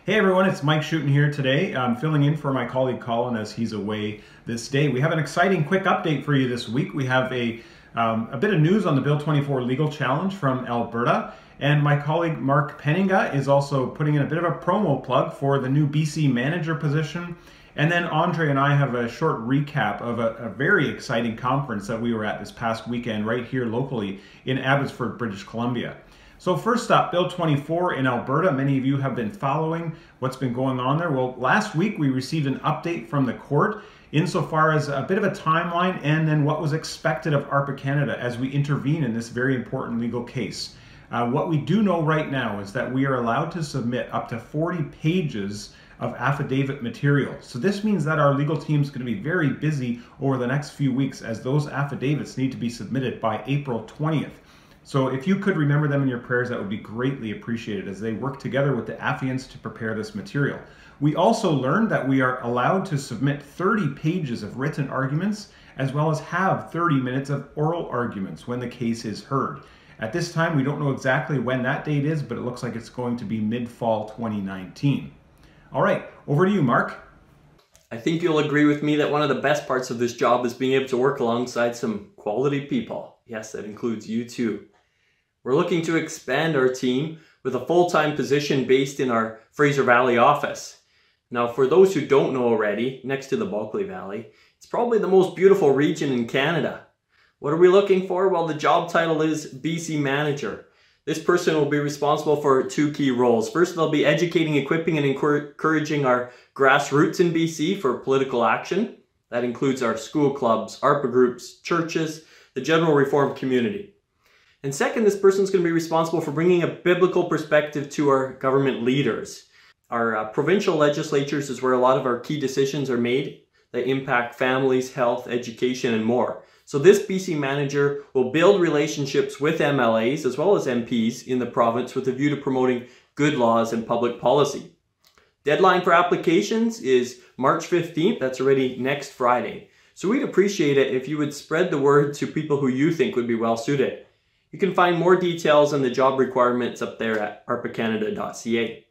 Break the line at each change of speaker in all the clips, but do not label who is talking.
Hey everyone, it's Mike Shooten here today. I'm filling in for my colleague Colin as he's away this day. We have an exciting quick update for you this week. We have a bit of news on the Bill 24 legal challenge from Alberta, and my colleague Mark Penninga is also putting in a bit of a promo plug for the new BC manager position. And then Andre and I have a short recap of a very exciting conference that we were at this past weekend right here locally in Abbotsford, British Columbia. So first up, Bill 24 in Alberta. Many of you have been following what's been going on there. Well, last week we received an update from the court insofar as a bit of a timeline and then what was expected of ARPA Canada as we intervene in this very important legal case. What we do know right now is that we are allowed to submit up to 40 pages of affidavit material. So this means that our legal team is going to be very busy over the next few weeks as those affidavits need to be submitted by April 20th. So if you could remember them in your prayers, that would be greatly appreciated as they work together with the affiants to prepare this material. We also learned that we are allowed to submit 30 pages of written arguments as well as have 30 minutes of oral arguments when the case is heard. At this time, we don't know exactly when that date is, but it looks like it's going to be mid-fall 2019. All right, over to you, Mark.
I think you'll agree with me that one of the best parts of this job is being able to work alongside some quality people. Yes, that includes you too. We're looking to expand our team with a full-time position based in our Fraser Valley office. Now, for those who don't know already, next to the Bulkley Valley, it's probably the most beautiful region in Canada. What are we looking for? Well, the job title is BC Manager. This person will be responsible for two key roles. First, they'll be educating, equipping, and encouraging our grassroots in BC for political action. That includes our school clubs, ARPA groups, churches, the general reformed community. And second, this person is going to be responsible for bringing a biblical perspective to our government leaders. Our provincial legislatures is where a lot of our key decisions are made that impact families, health, education, and more. So this BC manager will build relationships with MLAs as well as MPs in the province with a view to promoting good laws and public policy. Deadline for applications is March 15th. That's already next Friday. So we'd appreciate it if you would spread the word to people who you think would be well suited. You can find more details on the job requirements up there at arpacanada.ca.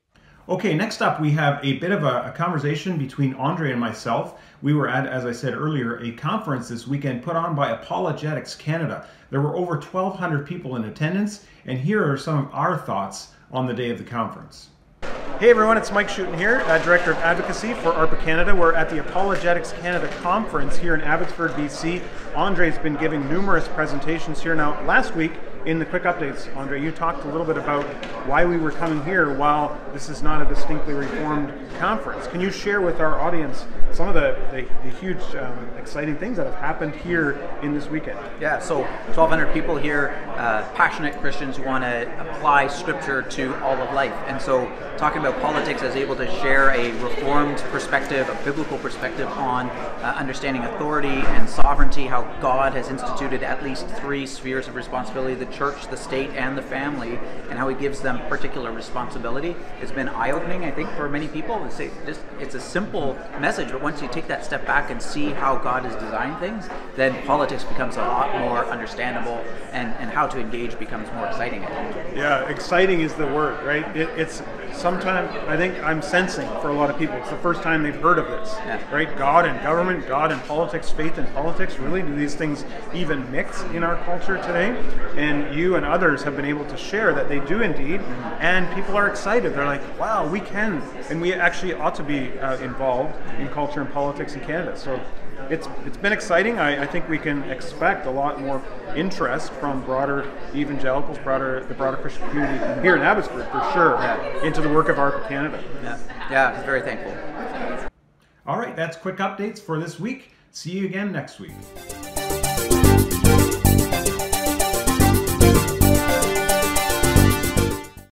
Okay, next up we have a bit of a conversation between Andre and myself. We were at, as I said earlier, a conference this weekend put on by Apologetics Canada. There were over 1,200 people in attendance, and here are some of our thoughts on the day of the conference. Hey everyone, it's Mike Shooten here, Director of Advocacy for ARPA Canada. We're at the Apologetics Canada conference here in Abbotsford, BC. Andre's been giving numerous presentations here. Now, last week in the quick updates, Andre, you talked a little bit about why we were coming here while this is not a distinctly reformed conference. Can you share with our audience some of the huge, exciting things that have happened here in this weekend?
Yeah, so 1,200 people here, passionate Christians who want to apply Scripture to all of life. And so talking about politics as able to share a reformed perspective, a biblical perspective on understanding authority and sovereignty, how God has instituted at least 3 spheres of responsibility, the church, the state, and the family, and how he gives them particular responsibility. It's been eye-opening, I think, for many people. It's a simple message, but once you take that step back and see how God has designed things, then politics becomes a lot more understandable, and how to engage becomes more exciting.
Yeah, exciting is the word, right? It's sometimes, I think I'm sensing for a lot of people, it's the first time they've heard of this, right? God and government, God and politics, faith and politics, really, do these things even mix in our culture today? And you and others have been able to share that they do indeed, and people are excited. They're like, wow, we can, and we actually ought to be involved in culture and politics in Canada. So it's been exciting. I think we can expect a lot more interest from broader evangelicals, the broader Christian community here in Abbotsford for sure, into the work of ARPA Canada.
Yeah, I'm very thankful.
All right, that's quick updates for this week. See you again next week.